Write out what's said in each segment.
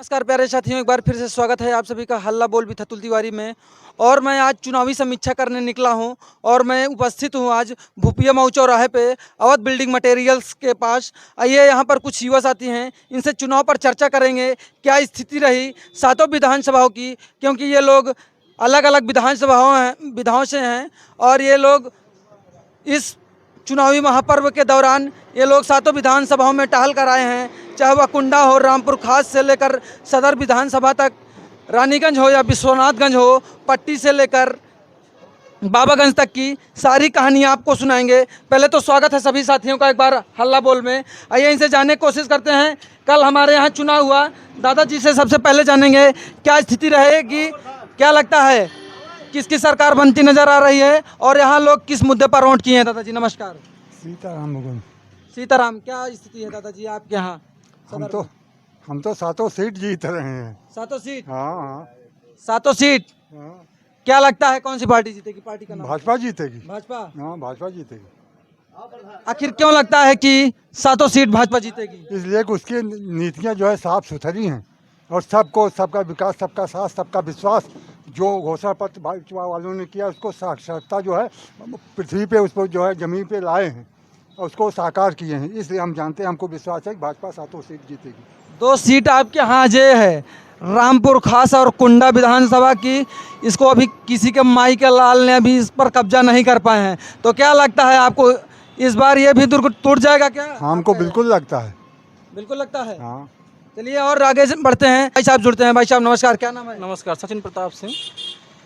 नमस्कार प्यारे साथियों, एक बार फिर से स्वागत है आप सभी का हल्ला बोल भी थतुल तिवारी में। और मैं आज चुनावी समीक्षा करने निकला हूं और मैं उपस्थित हूं आज भूपिया मऊ चौराहे पे अवध बिल्डिंग मटेरियल्स के पास। आइए यहां पर कुछ युवा साथी हैं, इनसे चुनाव पर चर्चा करेंगे। क्या स्थिति रही सातों विधानसभाओं की, क्योंकि ये लोग अलग अलग विधाओं से हैं और ये लोग इस चुनावी महापर्व के दौरान ये लोग सातों विधानसभाओं में टहल कर आए हैं, चाहे वह कुंडा हो, रामपुर खास से लेकर सदर विधानसभा तक, रानीगंज हो या विश्वनाथगंज हो, पट्टी से लेकर बाबागंज तक की सारी कहानियाँ आपको सुनाएंगे। पहले तो स्वागत है सभी साथियों का एक बार हल्ला बोल में। आइए इनसे जानने की कोशिश करते हैं। कल हमारे यहाँ चुनाव हुआ, दादाजी से सबसे पहले जानेंगे क्या स्थिति रहेगी, क्या लगता है किसकी सरकार बनती नजर आ रही है और यहाँ लोग किस मुद्दे पर वोट किए हैं। दादाजी नमस्कार। सीताराम मुगुन। सीताराम, क्या स्थिति है दादाजी आपके यहाँ? हम तो सातों सीट जीत रहे हैं। सातों सीट? हाँ सातों सीट। हाँ। क्या लगता है कौन सी पार्टी जीतेगी? पार्टी का नाम? भाजपा जीतेगी। भाजपा? हाँ भाजपा जीतेगी। आखिर क्यों लगता है कि सातों सीट भाजपा जीतेगी? इसलिए कि उसकी नीतियाँ जो है साफ सुथरी हैं और सबको सबका विकास, सबका साथ, सबका विश्वास जो घोषणा पत्र भाजपा वालों ने किया उसको साक्षरता जो है पृथ्वी पे उसको जो है ज़मीन पे लाए हैं और उसको साकार किए हैं। इसलिए हम जानते हैं, हमको विश्वास है कि भाजपा सातों सीट जीतेगी। 2 सीट आपके यहाँ जे है, रामपुर खास और कुंडा विधानसभा की। इसको अभी किसी के माई के लाल ने अभी इस पर कब्जा नहीं कर पाए हैं, तो क्या लगता है आपको इस बार ये भी दुर्ग टूट जाएगा क्या? हमको बिल्कुल लगता है। बिल्कुल लगता है। हाँ चलिए और आगे से बढ़ते हैं। भाई साहब जुड़ते हैं। भाई साहब नमस्कार, क्या नाम है? नमस्कार, सचिन प्रताप सिंह।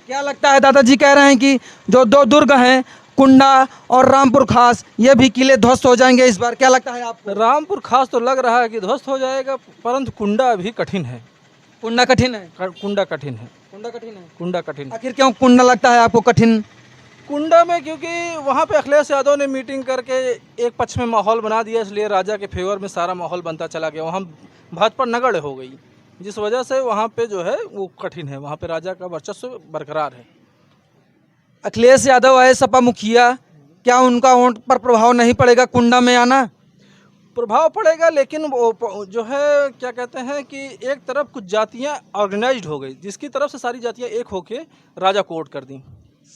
क्या लगता है दादाजी कह रहे हैं कि जो 2 दुर्ग हैं, कुंडा और रामपुर खास, ये भी किले ध्वस्त हो जाएंगे इस बार, क्या लगता है आपको? रामपुर खास तो लग रहा है कि ध्वस्त हो जाएगा, परंतु कुंडा अभी कठिन है। कुंडा कठिन है? कुंडा कठिन है। कुंडा कठिन है। कुंडा कठिन है। आखिर क्यों कुंडा लगता है आपको कठिन? कुंडा में क्योंकि वहाँ पे अखिलेश यादव ने मीटिंग करके एक पक्ष में माहौल बना दिया, इसलिए राजा के फेवर में सारा माहौल बनता चला गया। वहाँ भाजपा नगण्य हो गई, जिस वजह से वहाँ पे जो है वो कठिन है। वहाँ पे राजा का वर्चस्व बरकरार है। अखिलेश यादव आए सपा मुखिया, क्या उनका वोट पर प्रभाव नहीं पड़ेगा कुंडा में आना? प्रभाव पड़ेगा, लेकिन वो जो है क्या कहते हैं कि एक तरफ कुछ जातियाँ ऑर्गेनाइज्ड हो गई, जिसकी तरफ से सारी जातियाँ एक होके राजा को वोट कर दी।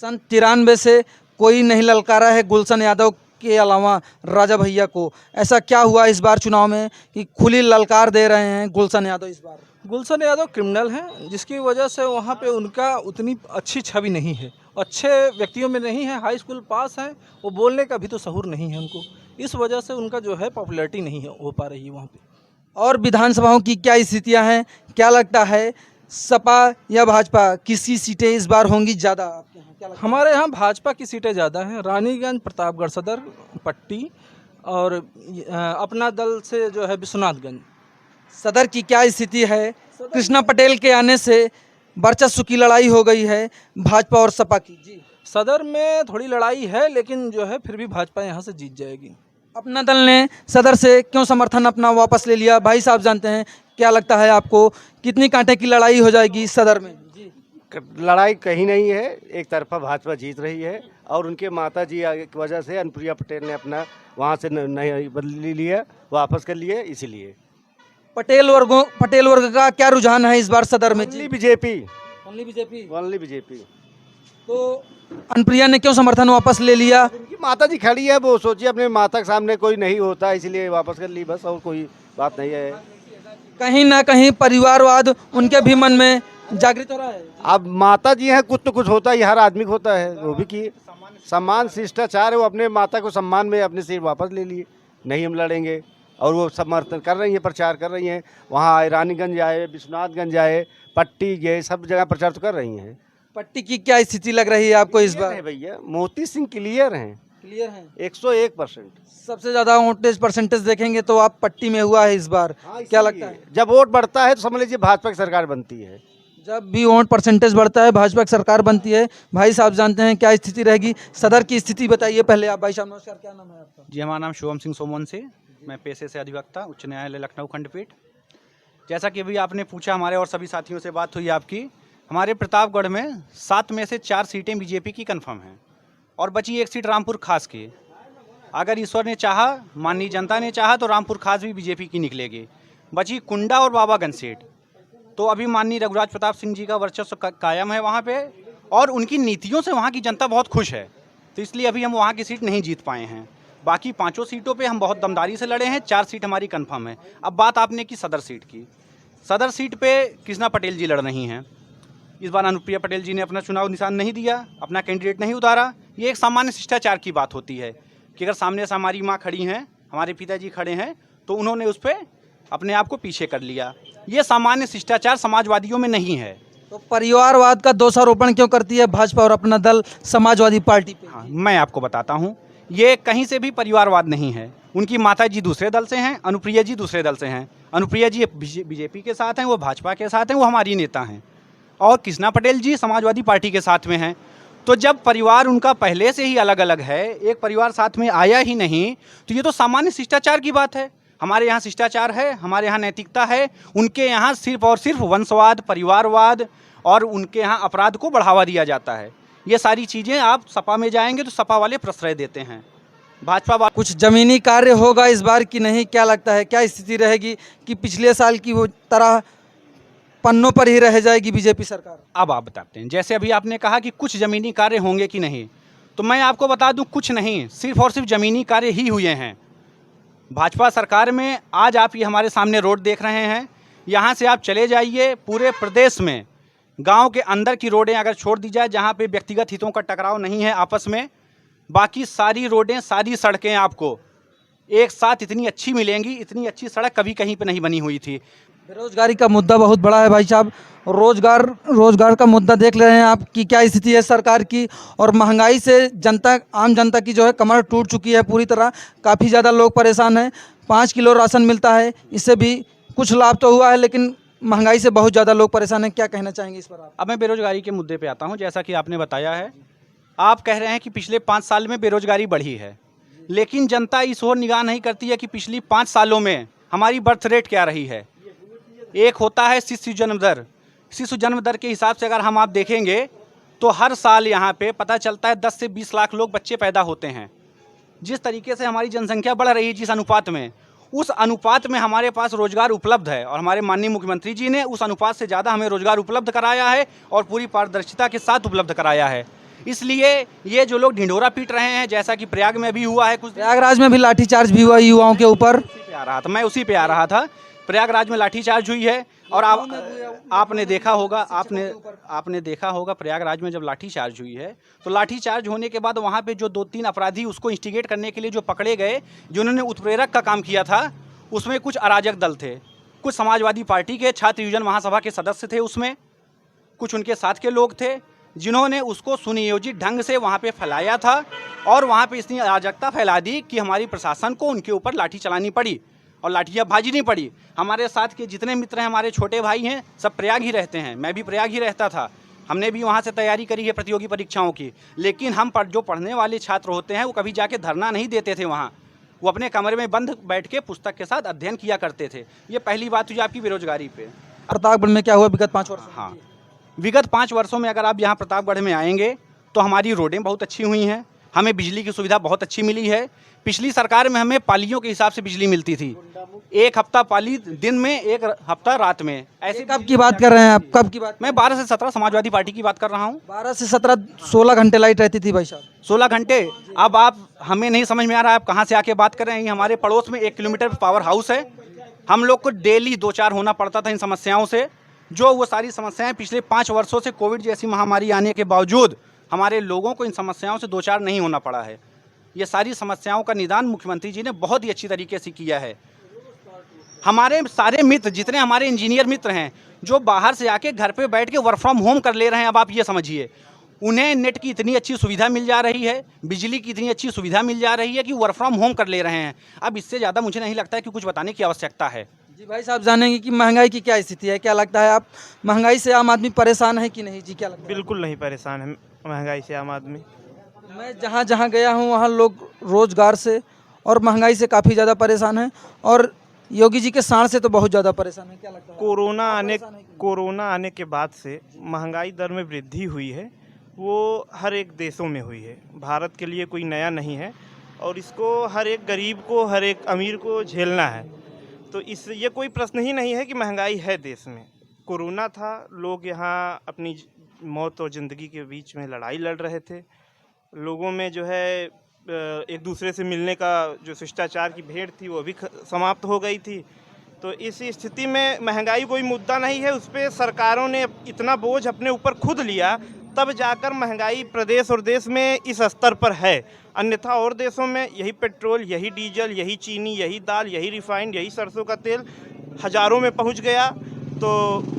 सन 93 से कोई नहीं ललकारा है गुलशन यादव के अलावा राजा भैया को। ऐसा क्या हुआ इस बार चुनाव में कि खुली ललकार दे रहे हैं गुलशन यादव इस बार? गुलशन यादव क्रिमिनल हैं, जिसकी वजह से वहाँ पे उनका उतनी अच्छी छवि नहीं है, अच्छे व्यक्तियों में नहीं है। हाई स्कूल पास हैं, वो बोलने का भी तो सहूर नहीं है उनको, इस वजह से उनका जो है पॉपुलैरिटी नहीं है हो पा रही है वहाँ पे। और विधानसभाओं की क्या स्थितियां हैं, क्या लगता है सपा या भाजपा किसकी सीटें इस बार होंगी ज़्यादा आपके यहाँ, क्या लगता है? हमारे यहाँ भाजपा की सीटें ज़्यादा हैं। रानीगंज, प्रतापगढ़ सदर, पट्टी और अपना दल से जो है विश्वनाथगंज। सदर की क्या स्थिति है? कृष्णा पटेल के आने से वर्चस्व की लड़ाई हो गई है भाजपा और सपा की। जी, सदर में थोड़ी लड़ाई है, लेकिन जो है फिर भी भाजपा यहाँ से जीत जाएगी। अपना दल ने सदर से क्यों समर्थन अपना वापस ले लिया? भाई साहब जानते हैं, क्या लगता है आपको कितनी कांटे की लड़ाई हो जाएगी सदर में? जी, लड़ाई कहीं नहीं है, एक तरफा भाजपा जीत रही है और उनके माता जी की वजह से अनुप्रिया पटेल ने अपना वहाँ से नहीं बदली लिया, वापस कर लिए, इसीलिए। पटेल वर्ग का क्या रुझान है इस बार सदर में? Only BJP. Only BJP. Only BJP. तो अनुप्रिया ने क्यों समर्थन वापस ले लिया? उनकी माता जी खड़ी है, वो सोचिए अपने माता के सामने कोई नहीं होता, इसलिए वापस कर ली, बस और कोई बात नहीं है। कहीं ना कहीं परिवारवाद उनके भी मन में जागृत हो रहा है। अब माता जी हैं, कुछ तो कुछ होता है, हर आदमी को होता है, वो भी किए। सम्मान शिष्टाचार है, वो अपने माता को सम्मान में अपनी सीट वापस ले लिए, नहीं हम लड़ेंगे, और वो समर्थन कर रही हैं, प्रचार कर रही हैं। वहाँ आए, रानीगंज आए, विश्वनाथगंज आए, पट्टी गए, सब जगह प्रचार तो कर रही हैं। पट्टी की क्या स्थिति लग रही है आपको इस बार? भैया मोती सिंह क्लियर हैं, क्लियर है 101%। सबसे ज़्यादा वोटेज परसेंटेज देखेंगे तो आप पट्टी में हुआ है इस बार। क्या लगता है? जब वोट बढ़ता है तो समझ लीजिए भाजपा की सरकार बनती है। जब भी वोट परसेंटेज बढ़ता है भाजपा की सरकार बनती है। भाई साहब जानते हैं क्या स्थिति रहेगी सदर की स्थिति बताइए पहले आप। भाई साहब नमस्कार, क्या नाम है आपका? जी, हमारा नाम शुभम सिंह सोमवन से, मैं पेशे से अधिवक्ता, उच्च न्यायालय लखनऊ खंडपीठ। जैसा कि अभी आपने पूछा, हमारे और सभी साथियों से बात हुई आपकी, हमारे प्रतापगढ़ में 7 में से 4 सीटें बीजेपी की कंफर्म हैं और बची 1 सीट रामपुर खास की। अगर ईश्वर ने चाहा, माननीय जनता ने चाहा, तो रामपुर खास भी बीजेपी की निकलेगी। बची कुंडा और बाबागंज सीट, तो अभी माननीय रघुराज प्रताप सिंह जी का वर्चस्व कायम है वहाँ पे, और उनकी नीतियों से वहाँ की जनता बहुत खुश है। तो इसलिए अभी हम वहाँ की सीट नहीं जीत पाए हैं। बाकी 5 सीटों पे हम बहुत दमदारी से लड़े हैं, 4 सीट हमारी कंफर्म है। अब बात आपने की सदर सीट की। सदर सीट पे कृष्णा पटेल जी लड़ रही हैं। इस बार अनुप्रिया पटेल जी ने अपना चुनाव निशान नहीं दिया, अपना कैंडिडेट नहीं उतारा। ये एक सामान्य शिष्टाचार की बात होती है कि अगर सामने से हमारी माँ खड़ी हैं, हमारे पिताजी खड़े हैं, तो उन्होंने उस पर अपने आप को पीछे कर लिया। ये सामान्य शिष्टाचार समाजवादियों में नहीं है। तो परिवारवाद का दोषारोपण क्यों करती है भाजपा और अपना दल समाजवादी पार्टी पे? हाँ, मैं आपको बताता हूँ, ये कहीं से भी परिवारवाद नहीं है। उनकी माता जी दूसरे दल से हैं, अनुप्रिया जी दूसरे दल से हैं। अनुप्रिया जी बीजेपी के साथ हैं, वो भाजपा के साथ हैं, वो हमारी नेता हैं। और कृष्णा पटेल जी समाजवादी पार्टी के साथ में हैं। तो जब परिवार उनका पहले से ही अलग अलग है, एक परिवार साथ में आया ही नहीं, तो ये तो सामान्य शिष्टाचार की बात है। हमारे यहाँ शिष्टाचार है, हमारे यहाँ नैतिकता है। उनके यहाँ सिर्फ और सिर्फ वंशवाद, परिवारवाद और उनके यहाँ अपराध को बढ़ावा दिया जाता है। ये सारी चीज़ें आप सपा में जाएंगे तो सपा वाले प्रश्रय देते हैं। भाजपा कुछ जमीनी कार्य होगा इस बार की नहीं? क्या लगता है, क्या स्थिति रहेगी कि पिछले साल की वो तरह पन्नों पर ही रह जाएगी बीजेपी सरकार? अब आप बताते हैं, जैसे अभी आपने कहा कि कुछ ज़मीनी कार्य होंगे कि नहीं, तो मैं आपको बता दूं कुछ नहीं, सिर्फ और सिर्फ ज़मीनी कार्य ही हुए हैं भाजपा सरकार में। आज आप ये हमारे सामने रोड देख रहे हैं, यहाँ से आप चले जाइए, पूरे प्रदेश में गांव के अंदर की रोडें अगर छोड़ दी जाए जहाँ पे व्यक्तिगत हितों का टकराव नहीं है आपस में, बाकी सारी रोडें, सारी सड़कें आपको एक साथ इतनी अच्छी मिलेंगी। इतनी अच्छी सड़क कभी कहीं पे नहीं बनी हुई थी। बेरोजगारी का मुद्दा बहुत बड़ा है भाई साहब। रोजगार का मुद्दा देख ले रहे हैं आप कि क्या स्थिति है सरकार की, और महंगाई से आम जनता की जो है कमर टूट चुकी है पूरी तरह। काफ़ी ज़्यादा लोग परेशान हैं। 5 किलो राशन मिलता है, इससे भी कुछ लाभ तो हुआ है, लेकिन महंगाई से बहुत ज़्यादा लोग परेशान हैं। क्या कहना चाहेंगे इस पर आप? अब मैं बेरोजगारी के मुद्दे पे आता हूँ। जैसा कि आपने बताया है, आप कह रहे हैं कि पिछले 5 साल में बेरोजगारी बढ़ी है, लेकिन जनता इस ओर निगाह नहीं करती है कि पिछली 5 सालों में हमारी बर्थ रेट क्या रही है। एक होता है शिशु जन्म दर। शिशु जन्म दर के हिसाब से अगर हम आप देखेंगे तो हर साल यहाँ पे पता चलता है 10 से 20 लाख लोग बच्चे पैदा होते हैं। जिस तरीके से हमारी जनसंख्या बढ़ रही है, जिस अनुपात में, उस अनुपात में हमारे पास रोजगार उपलब्ध है, और हमारे माननीय मुख्यमंत्री जी ने उस अनुपात से ज़्यादा हमें रोजगार उपलब्ध कराया है और पूरी पारदर्शिता के साथ उपलब्ध कराया है। इसलिए ये जो लोग ढिंढोरा पीट रहे हैं, जैसा कि प्रयाग में भी हुआ है, कुछ प्रयागराज में भी लाठीचार्ज भी हुआ युवाओं के ऊपर। मैं उसी पे आ रहा था। प्रयागराज में लाठीचार्ज हुई है, और आपने देखा होगा प्रयागराज में जब लाठीचार्ज हुई है, तो लाठीचार्ज होने के बाद वहाँ पे जो 2-3 अपराधी उसको इंस्टिगेट करने के लिए जो पकड़े गए, जिन्होंने उत्प्रेरक का काम किया था, उसमें कुछ अराजक दल थे, कुछ समाजवादी पार्टी के छात्र यूनियन महासभा के सदस्य थे, उसमें कुछ उनके साथ के लोग थे, जिन्होंने उसको सुनियोजित ढंग से वहाँ पे फैलाया था, और वहाँ पे इतनी अराजकता फैला दी कि हमारी प्रशासन को उनके ऊपर लाठी चलानी पड़ी और लाठियाँ भाजनी पड़ी। हमारे साथ के जितने मित्र हैं, हमारे छोटे भाई हैं, सब प्रयाग ही रहते हैं। मैं भी प्रयाग ही रहता था। हमने भी वहाँ से तैयारी करी है प्रतियोगी परीक्षाओं की। लेकिन हम जो पढ़ने वाले छात्र होते हैं, वो कभी जाके धरना नहीं देते थे वहाँ। वो अपने कमरे में बंद बैठ के पुस्तक के साथ अध्ययन किया करते थे। ये पहली बात हुई आपकी बेरोजगारी पे। प्रतापगढ़ में क्या हुआ विगत 5 वर्ष? हाँ, विगत 5 वर्षों में अगर आप यहाँ प्रतापगढ़ में आएंगे तो हमारी रोडें बहुत अच्छी हुई हैं, हमें बिजली की सुविधा बहुत अच्छी मिली है। पिछली सरकार में हमें पालियों के हिसाब से बिजली मिलती थी, 1 हफ्ता पाली दिन में, 1 हफ्ता रात में। ऐसे कब की बात कर रहे हैं आप? कब की बात? मैं 12 से 17 समाजवादी पार्टी की बात कर रहा हूँ। 12 से 17 16 घंटे लाइट रहती थी भाई साहब। 16 घंटे। अब आप, हमें नहीं समझ में आ रहा है आप कहाँ से आके बात कर रहे हैं। हमारे पड़ोस में 1 किलोमीटर पावर हाउस है। हम लोग को डेली 2-4 होना पड़ता था इन समस्याओं से। जो वो सारी समस्याएं पिछले 5 वर्षों से कोविड जैसी महामारी आने के बावजूद हमारे लोगों को इन समस्याओं से 2-4 नहीं होना पड़ा है। ये सारी समस्याओं का निदान मुख्यमंत्री जी ने बहुत ही अच्छी तरीके से किया है। हमारे सारे मित्र, जितने हमारे इंजीनियर मित्र हैं, जो बाहर से आके घर पे बैठ के वर्क फ्रॉम होम कर ले रहे हैं, अब आप ये समझिए, उन्हें नेट की इतनी अच्छी सुविधा मिल जा रही है, बिजली की इतनी अच्छी सुविधा मिल जा रही है कि वर्क फ्रॉम होम कर ले रहे हैं। अब इससे ज़्यादा मुझे नहीं लगता है कि कुछ बताने की आवश्यकता है। जी भाई साहब, जानेंगे कि महंगाई की क्या स्थिति है। क्या लगता है आप, महंगाई से आम आदमी परेशान है कि नहीं? जी, क्या लगता है? बिल्कुल नहीं परेशान है महंगाई से आम आदमी। मैं जहाँ जहाँ गया हूँ वहाँ लोग रोजगार से और महंगाई से काफ़ी ज़्यादा परेशान हैं, और योगी जी के साण से तो बहुत ज़्यादा परेशान है। क्या लगता है? कोरोना आने के बाद से महंगाई दर में वृद्धि हुई है, वो हर एक देशों में हुई है, भारत के लिए कोई नया नहीं है, और इसको हर एक गरीब को, हर एक अमीर को झेलना है। तो ये कोई प्रश्न ही नहीं है कि महंगाई है देश में। कोरोना था, लोग यहाँ अपनी मौत और ज़िंदगी के बीच में लड़ाई लड़ रहे थे। लोगों में जो है एक दूसरे से मिलने का जो शिष्टाचार की भेंट थी वो भी समाप्त हो गई थी। तो इस स्थिति में महंगाई कोई मुद्दा नहीं है, उस पर सरकारों ने इतना बोझ अपने ऊपर खुद लिया, तब जाकर महंगाई प्रदेश और देश में इस स्तर पर है। अन्यथा और देशों में यही पेट्रोल, यही डीजल, यही चीनी, यही दाल, यही रिफाइंड, यही सरसों का तेल हज़ारों में पहुंच गया। तो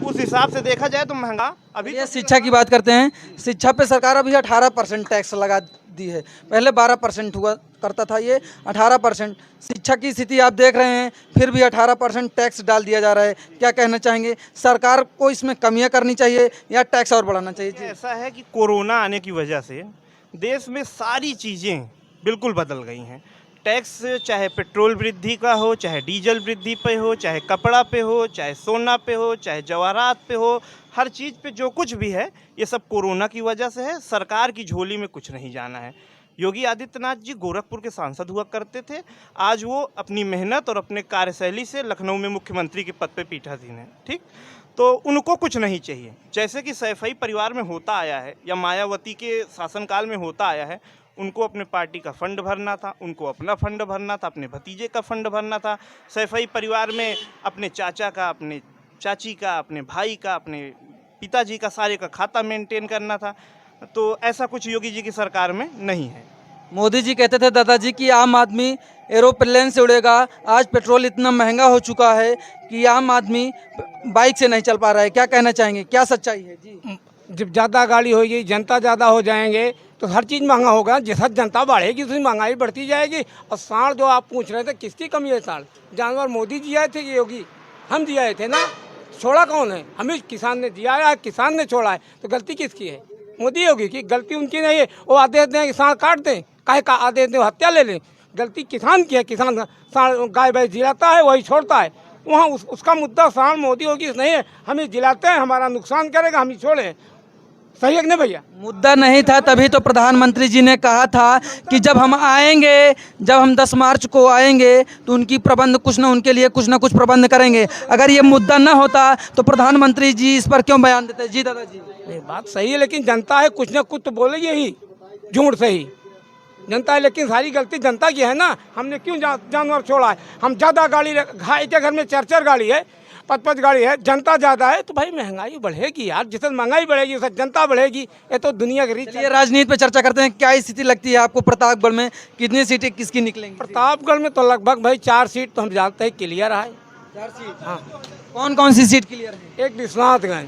उस हिसाब से देखा जाए तो महंगा अभी ये शिक्षा की बात करते हैं। शिक्षा पे सरकार अभी 18% टैक्स लगा दी है, पहले 12% हुआ करता था, ये 18%। शिक्षा की स्थिति आप देख रहे हैं, फिर भी 18% टैक्स डाल दिया जा रहा है। क्या कहना चाहेंगे, सरकार को इसमें कमियां करनी चाहिए या टैक्स और बढ़ाना चाहिए? जी। ऐसा है कि कोरोना आने की वजह से देश में सारी चीज़ें बिल्कुल बदल गई हैं। टैक्स चाहे पेट्रोल वृद्धि का हो, चाहे डीजल वृद्धि पे हो, चाहे कपड़ा पे हो, चाहे सोना पे हो, चाहे जवाहरात पे हो, हर चीज़ पे जो कुछ भी है ये सब कोरोना की वजह से है। सरकार की झोली में कुछ नहीं जाना है। योगी आदित्यनाथ जी गोरखपुर के सांसद हुआ करते थे, आज वो अपनी मेहनत और अपने कार्यशैली से लखनऊ में मुख्यमंत्री के पद पे पीठासीन है। ठीक, तो उनको कुछ नहीं चाहिए। जैसे कि सैफई परिवार में होता आया है या मायावती के शासनकाल में होता आया है, उनको अपने पार्टी का फंड भरना था, उनको अपना फंड भरना था, अपने भतीजे का फंड भरना था। सैफई परिवार में अपने चाचा का, अपने चाची का, अपने भाई का, अपने पिताजी का, सारे का खाता मेंटेन करना था। तो ऐसा कुछ योगी जी की सरकार में नहीं है। मोदी जी कहते थे दादाजी कि आम आदमी एरोप्लेन से उड़ेगा। आज पेट्रोल इतना महंगा हो चुका है कि आम आदमी बाइक से नहीं चल पा रहा है। क्या कहना चाहेंगे, क्या सच्चाई है? जी, जब ज़्यादा गाड़ी होगी, जनता ज़्यादा हो जाएंगे तो हर चीज़ महंगा होगा। जैसा जनता बढ़ेगी उतनी महंगाई बढ़ती जाएगी। और साढ़ जो आप पूछ रहे थे, किसकी कमी है? साढ़ जानवर मोदी जी आए थे कि योगी? हम दिए आए थे ना। छोड़ा कौन है? हमें किसान ने दिया है, किसान ने छोड़ा है। तो गलती किसकी है? मोदी योगी की। गलती उनकी नहीं है। वो आदेश दें कि साढ़ काट दें, काहे का आदेश दें हत्या ले लें। गलती किसान की है। किसान साढ़ गाय भैंस जिलाता है, वही छोड़ता है। वहाँ उसका मुद्दा साढ़ मोदी योगी नहीं है। हम ही जिलाते हैं, हमारा नुकसान करेगा, हम ही छोड़ें। सही है कि नहीं भैया? मुद्दा नहीं था, तभी तो प्रधानमंत्री जी ने कहा था कि जब हम आएंगे, जब हम 10 मार्च को आएंगे तो उनकी प्रबंध उनके लिए कुछ ना कुछ प्रबंध करेंगे। अगर ये मुद्दा ना होता तो प्रधानमंत्री जी इस पर क्यों बयान देते? जी दादाजी। नहीं, बात सही है, लेकिन जनता है, कुछ ना कुछ तो बोलेगी ही, झूठ सही जनता है। लेकिन सारी गलती जनता की है ना। हमने क्यों जानवर छोड़ा है? हम ज़्यादा गाड़ी, भाई के घर में 4-4 गाड़ी है, 5-5 गाड़ी है, जनता ज़्यादा है, तो भाई महंगाई बढ़ेगी यार। जिस महंगाई बढ़ेगी उस जनता बढ़ेगी। ये तो दुनिया की रीत। ये राजनीति पे चर्चा करते हैं। क्या स्थिति लगती है आपको प्रतापगढ़ में? कितनी सीटें किसकी निकलेंगी? प्रतापगढ़ में तो लगभग भाई 4 सीट तो हम जानते हैं क्लियर है। 4 सीट? हाँ। कौन कौन सी सीट क्लियर है? एक विश्वनाथगंज,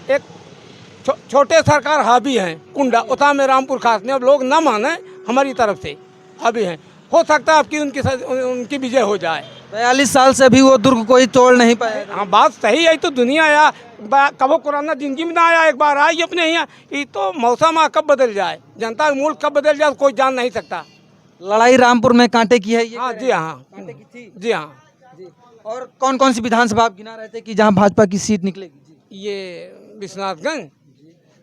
एक छोटे सरकार हावी हैं, कुंडा, उता में रामपुर खास में। अब लोग न माने हमारी तरफ से हावी हैं। हो सकता है आपकी उनकी विजय हो जाए। 42 साल से भी वो दुर्ग कोई तोड़ नहीं पाया। हाँ, बात सही है। तो दुनिया आया कबो कोरोना जिंदगी में ना आया, एक बार आई अपने यहाँ। ये तो मौसम कब बदल जाए, जनता मुल्क कब बदल जाए कोई जान नहीं सकता। लड़ाई रामपुर में कांटे की है ये? हाँ जी, हाँ कांटे की थी? जी, हाँ जी। और कौन कौन सी विधानसभा आप गिना रहे थे कि जहां भाजपा की सीट निकलेगी? जी। ये विश्वनाथगंज,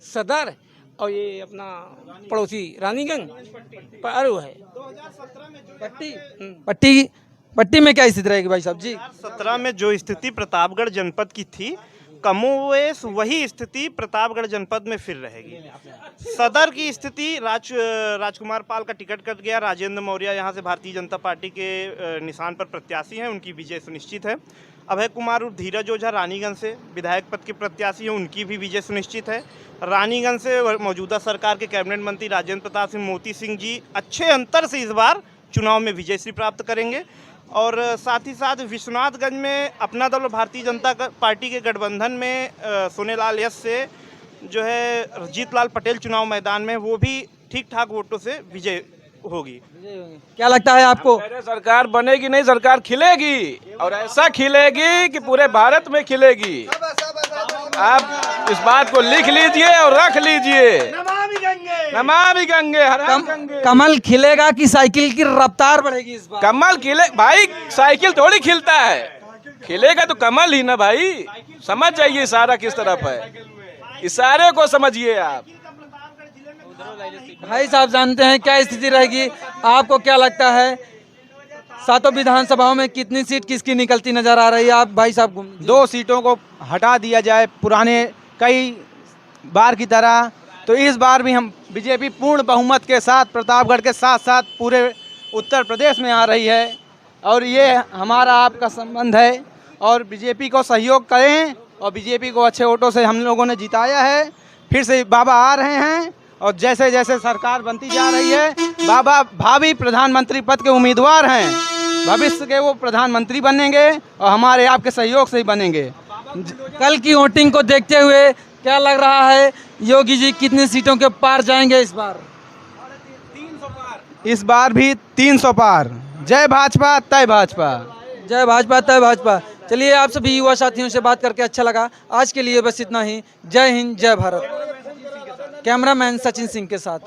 सदर, और ये अपना पड़ोसी रानीगंज पर है। पट्टी में क्या स्थिति रहेगी भाई साहब? जी, 2017 में जो स्थिति प्रतापगढ़ जनपद की थी, कमोवेश वही स्थिति प्रतापगढ़ जनपद में फिर रहेगी। सदर की स्थिति राजकुमार पाल का टिकट कट गया। राजेंद्र मौर्य यहाँ से भारतीय जनता पार्टी के निशान पर प्रत्याशी हैं, उनकी विजय सुनिश्चित है। अभय कुमार और धीरज ओझा रानीगंज से विधायक पद के प्रत्याशी हैं, उनकी भी विजय सुनिश्चित है। रानीगंज से मौजूदा सरकार के कैबिनेट मंत्री राजेंद्र प्रताप सिंह मोती सिंह जी अच्छे अंतर से इस बार चुनाव में विजयश्री प्राप्त करेंगे। और साथ ही साथ विश्वनाथगंज में अपना दल और भारतीय जनता पार्टी के गठबंधन में सोनेलाल यश से जो है जीतलाल पटेल चुनाव मैदान में, वो भी ठीक ठाक वोटों से विजय होगी। क्या लगता है आपको? सरकार बनेगी नहीं, सरकार खिलेगी और ऐसा खिलेगी कि पूरे भारत में खिलेगी। आप इस बात को लिख लीजिए और रख लीजिए। नमामि गंगे, हर हर गंगे। कमल खिलेगा कि साइकिल की रफ्तार बढ़ेगी इस बार? कमल खिले भाई, साइकिल थोड़ी खिलता है, खिलेगा तो कमल ही ना भाई। समझ जाइए इशारा किस तरफ है, इशारे को समझिए आप। भाई साहब जानते हैं क्या स्थिति रहेगी? आपको क्या लगता है? सातों विधानसभाओं में कितनी सीट किसकी निकलती नजर आ रही है? आप भाई साहब घूम 2 सीटों को हटा दिया जाए पुराने कई बार की तरह, तो इस बार भी हम बीजेपी पूर्ण बहुमत के साथ प्रतापगढ़ के साथ साथ पूरे उत्तर प्रदेश में आ रही है। और ये हमारा आपका संबंध है और बीजेपी को सहयोग करें और बीजेपी को अच्छे वोटों से हम लोगों ने जिताया है। फिर से बाबा आ रहे हैं और जैसे जैसे सरकार बनती जा रही है, बाबा भावी प्रधानमंत्री पद के उम्मीदवार हैं। भविष्य के वो प्रधानमंत्री बनेंगे और हमारे आपके सहयोग से ही बनेंगे। कल की वोटिंग को देखते हुए क्या लग रहा है, योगी जी कितनी सीटों के पार जाएंगे इस बार? इस बार भी 300 पार। जय भाजपा तय भाजपा। जय भाजपा तय भाजपा। चलिए, आप सभी युवा साथियों से बात करके अच्छा लगा। आज के लिए बस इतना ही। जय हिंद, जय भारत। कैमरामैन सचिन सिंह के साथ।